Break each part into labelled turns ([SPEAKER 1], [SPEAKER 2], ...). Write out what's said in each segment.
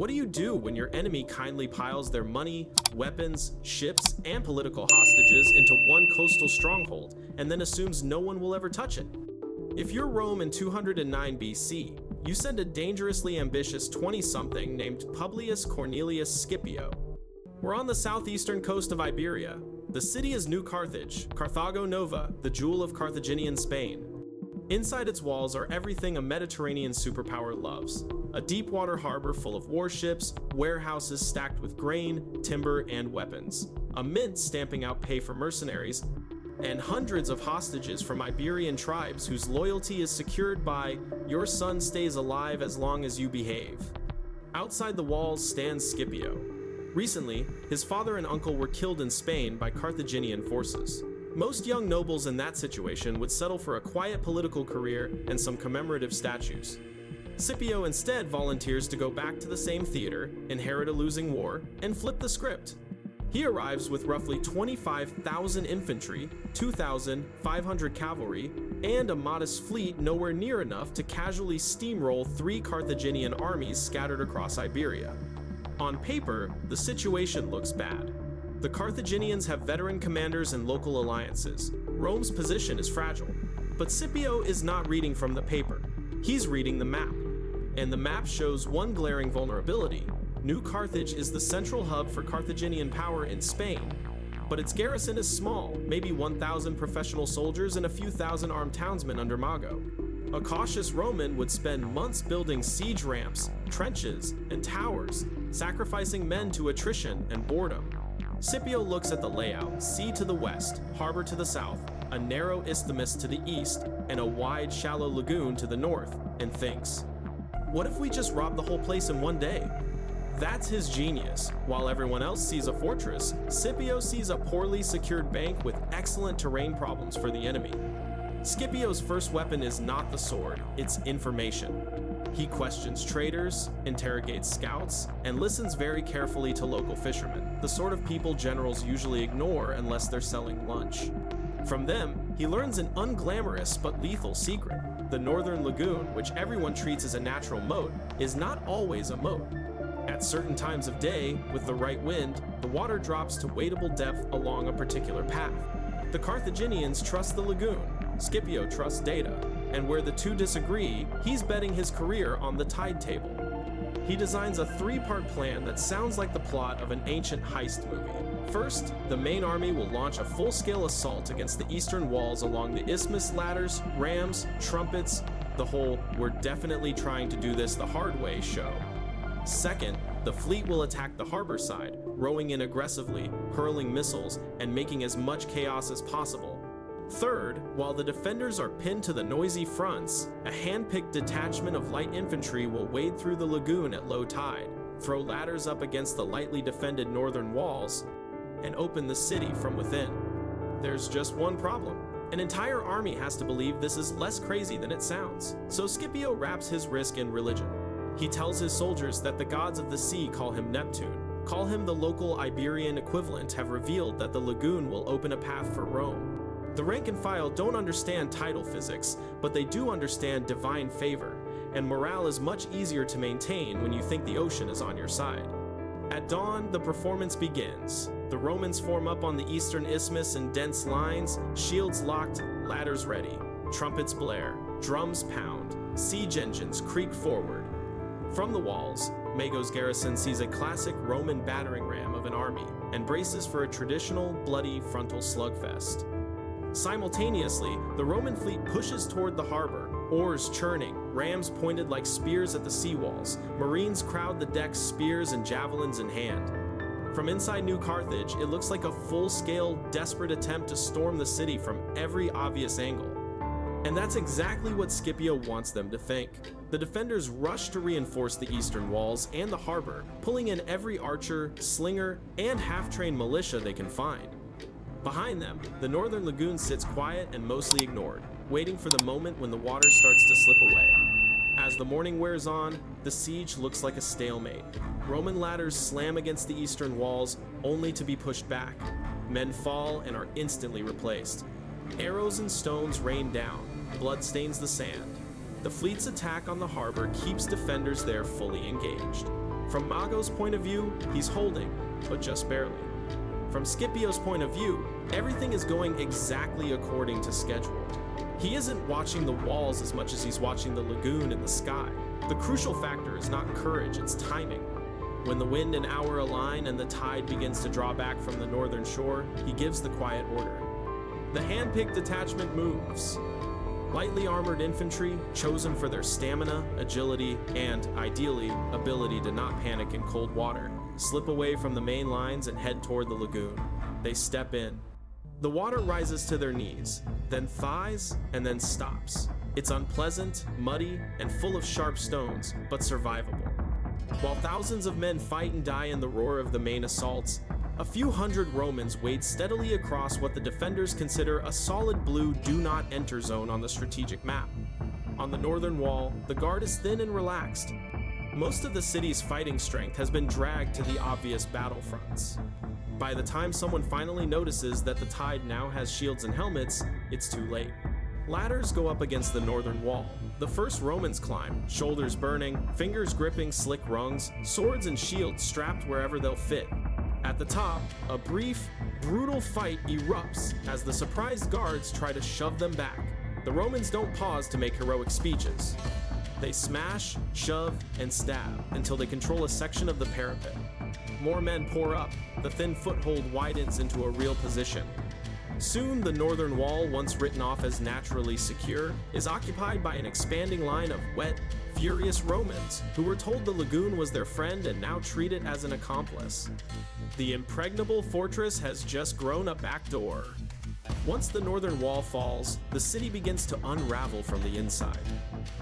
[SPEAKER 1] What do you do when your enemy kindly piles their money, weapons, ships, and political hostages into one coastal stronghold and then assumes no one will ever touch it? If you're Rome in 209 BC, you send a dangerously ambitious 20-something named Publius Cornelius Scipio. We're on the southeastern coast of Iberia. The city is New Carthage, Carthago Nova, the jewel of Carthaginian Spain. Inside its walls are everything a Mediterranean superpower loves. A deep-water harbor full of warships, warehouses stacked with grain, timber, and weapons, a mint stamping out pay for mercenaries, and hundreds of hostages from Iberian tribes whose loyalty is secured by "your son stays alive as long as you behave." Outside the walls stands Scipio. Recently, his father and uncle were killed in Spain by Carthaginian forces. Most young nobles in that situation would settle for a quiet political career and some commemorative statues. Scipio instead volunteers to go back to the same theater, inherit a losing war, and flip the script. He arrives with roughly 25,000 infantry, 2,500 cavalry, and a modest fleet nowhere near enough to casually steamroll 3 Carthaginian armies scattered across Iberia. On paper, the situation looks bad. The Carthaginians have veteran commanders and local alliances. Rome's position is fragile. But Scipio is not reading from the paper. He's reading the map. And the map shows one glaring vulnerability. New Carthage is the central hub for Carthaginian power in Spain. But its garrison is small, maybe 1,000 professional soldiers and a few thousand armed townsmen under Mago. A cautious Roman would spend months building siege ramps, trenches, and towers, sacrificing men to attrition and boredom. Scipio looks at the layout: sea to the west, harbor to the south, a narrow isthmus to the east, and a wide, shallow lagoon to the north, and thinks, what if we just rob the whole place in one day? That's his genius. While everyone else sees a fortress, Scipio sees a poorly secured bank with excellent terrain problems for the enemy. Scipio's first weapon is not the sword, it's information. He questions traders, interrogates scouts, and listens very carefully to local fishermen, the sort of people generals usually ignore unless they're selling lunch. From them, he learns an unglamorous but lethal secret. The northern lagoon, which everyone treats as a natural moat, is not always a moat. At certain times of day, with the right wind, the water drops to wadeable depth along a particular path. The Carthaginians trust the lagoon, Scipio trusts data, and where the two disagree, he's betting his career on the tide table. He designs a 3-part plan that sounds like the plot of an ancient heist movie. First, the main army will launch a full-scale assault against the eastern walls along the isthmus ladders, rams, trumpets, the whole "we're definitely trying to do this the hard way" show. Second, the fleet will attack the harbor side, rowing in aggressively, hurling missiles, and making as much chaos as possible. Third, while the defenders are pinned to the noisy fronts, a hand-picked detachment of light infantry will wade through the lagoon at low tide, throw ladders up against the lightly defended northern walls, and open the city from within. There's just one problem. An entire army has to believe this is less crazy than it sounds, so Scipio wraps his risk in religion. He tells his soldiers that the gods of the sea call him Neptune, call him the local Iberian equivalent, have revealed that the lagoon will open a path for Rome. The rank and file don't understand tidal physics, but they do understand divine favor, and morale is much easier to maintain when you think the ocean is on your side. At dawn, the performance begins. The Romans form up on the eastern isthmus in dense lines, shields locked, ladders ready. Trumpets blare, drums pound, siege engines creak forward. From the walls, Mago's garrison sees a classic Roman battering ram of an army and braces for a traditional, bloody frontal slugfest. Simultaneously, the Roman fleet pushes toward the harbor, oars churning, rams pointed like spears at the seawalls. Marines crowd the decks, spears and javelins in hand. From inside New Carthage, it looks like a full-scale, desperate attempt to storm the city from every obvious angle. And that's exactly what Scipio wants them to think. The defenders rush to reinforce the eastern walls and the harbor, pulling in every archer, slinger, and half-trained militia they can find. Behind them, the northern lagoon sits quiet and mostly ignored, waiting for the moment when the water starts to slip away. As the morning wears on, the siege looks like a stalemate. Roman ladders slam against the eastern walls, only to be pushed back. Men fall and are instantly replaced. Arrows and stones rain down, blood stains the sand. The fleet's attack on the harbor keeps defenders there fully engaged. From Mago's point of view, he's holding, but just barely. From Scipio's point of view, everything is going exactly according to schedule. He isn't watching the walls as much as he's watching the lagoon in the sky. The crucial factor is not courage, it's timing. When the wind and hour align and the tide begins to draw back from the northern shore, he gives the quiet order. The hand-picked detachment moves. Lightly armored infantry, chosen for their stamina, agility, and, ideally, ability to not panic in cold water, slip away from the main lines and head toward the lagoon. They step in. The water rises to their knees, then thighs, and then stops. It's unpleasant, muddy, and full of sharp stones, but survivable. While thousands of men fight and die in the roar of the main assaults, a few hundred Romans wade steadily across what the defenders consider a solid blue do-not-enter zone on the strategic map. On the northern wall, the guard is thin and relaxed. Most of the city's fighting strength has been dragged to the obvious battlefronts. By the time someone finally notices that the tide now has shields and helmets, it's too late. Ladders go up against the northern wall. The first Romans climb, shoulders burning, fingers gripping slick rungs, swords and shields strapped wherever they'll fit. At the top, a brief, brutal fight erupts as the surprised guards try to shove them back. The Romans don't pause to make heroic speeches. They smash, shove, and stab until they control a section of the parapet. More men pour up. The thin foothold widens into a real position. Soon, the northern wall, once written off as naturally secure, is occupied by an expanding line of wet, furious Romans who were told the lagoon was their friend and now treat it as an accomplice. The impregnable fortress has just grown a back door. Once the northern wall falls, the city begins to unravel from the inside.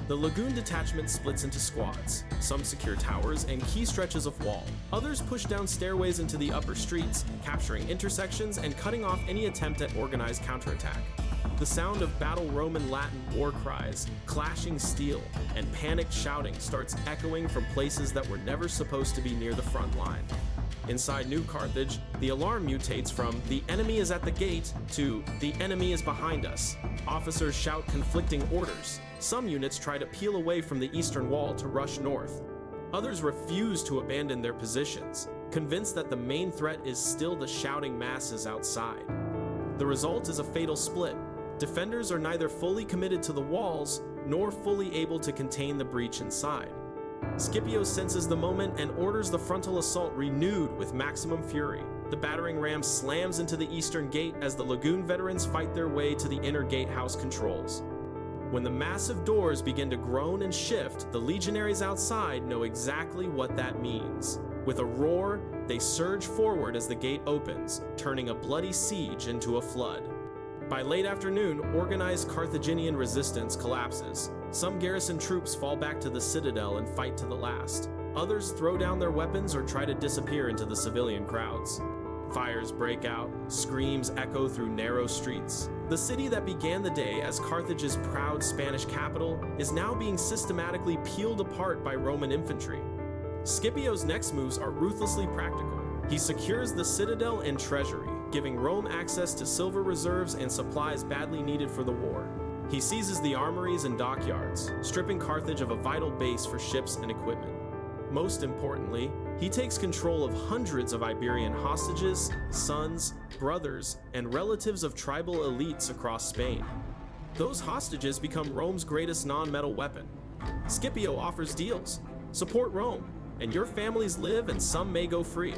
[SPEAKER 1] The lagoon detachment splits into squads. Some secure towers and key stretches of wall. Others push down stairways into the upper streets, capturing intersections and cutting off any attempt at organized counterattack. The sound of battle Roman Latin war cries, clashing steel, and panicked shouting starts echoing from places that were never supposed to be near the front line. Inside New Carthage, the alarm mutates from "the enemy is at the gate" to "the enemy is behind us." Officers shout conflicting orders. Some units try to peel away from the eastern wall to rush north. Others refuse to abandon their positions, convinced that the main threat is still the shouting masses outside. The result is a fatal split. Defenders are neither fully committed to the walls nor fully able to contain the breach inside. Scipio senses the moment and orders the frontal assault renewed with maximum fury. The battering ram slams into the eastern gate as the lagoon veterans fight their way to the inner gatehouse controls. When the massive doors begin to groan and shift, the legionaries outside know exactly what that means. With a roar, they surge forward as the gate opens, turning a bloody siege into a flood. By late afternoon, organized Carthaginian resistance collapses. Some garrison troops fall back to the citadel and fight to the last. Others throw down their weapons or try to disappear into the civilian crowds. Fires break out, screams echo through narrow streets. The city that began the day as Carthage's proud Spanish capital is now being systematically peeled apart by Roman infantry. Scipio's next moves are ruthlessly practical. He secures the citadel and treasury, giving Rome access to silver reserves and supplies badly needed for the war. He seizes the armories and dockyards, stripping Carthage of a vital base for ships and equipment. Most importantly, he takes control of hundreds of Iberian hostages, sons, brothers, and relatives of tribal elites across Spain. Those hostages become Rome's greatest non-metal weapon. Scipio offers deals. Support Rome, and your families live and some may go free.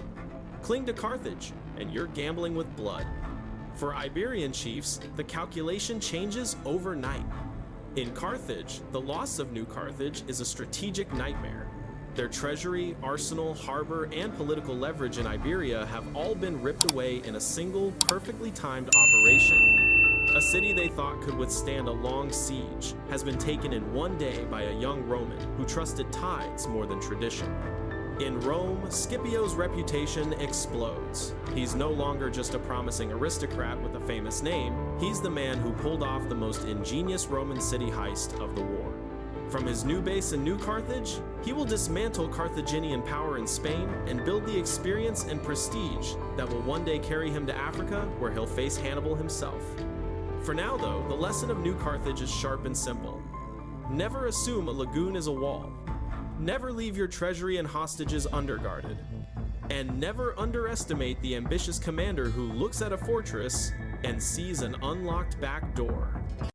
[SPEAKER 1] Cling to Carthage, and you're gambling with blood. For Iberian chiefs, the calculation changes overnight. In Carthage, the loss of New Carthage is a strategic nightmare. Their treasury, arsenal, harbor, and political leverage in Iberia have all been ripped away in a single, perfectly timed operation. A city they thought could withstand a long siege has been taken in one day by a young Roman who trusted tides more than tradition. In Rome, Scipio's reputation explodes. He's no longer just a promising aristocrat with a famous name, he's the man who pulled off the most ingenious Roman city heist of the war. From his new base in New Carthage, he will dismantle Carthaginian power in Spain and build the experience and prestige that will one day carry him to Africa, where he'll face Hannibal himself. For now, though, the lesson of New Carthage is sharp and simple. Never assume a lagoon is a wall. Never leave your treasury and hostages underguarded. And never underestimate the ambitious commander who looks at a fortress and sees an unlocked back door.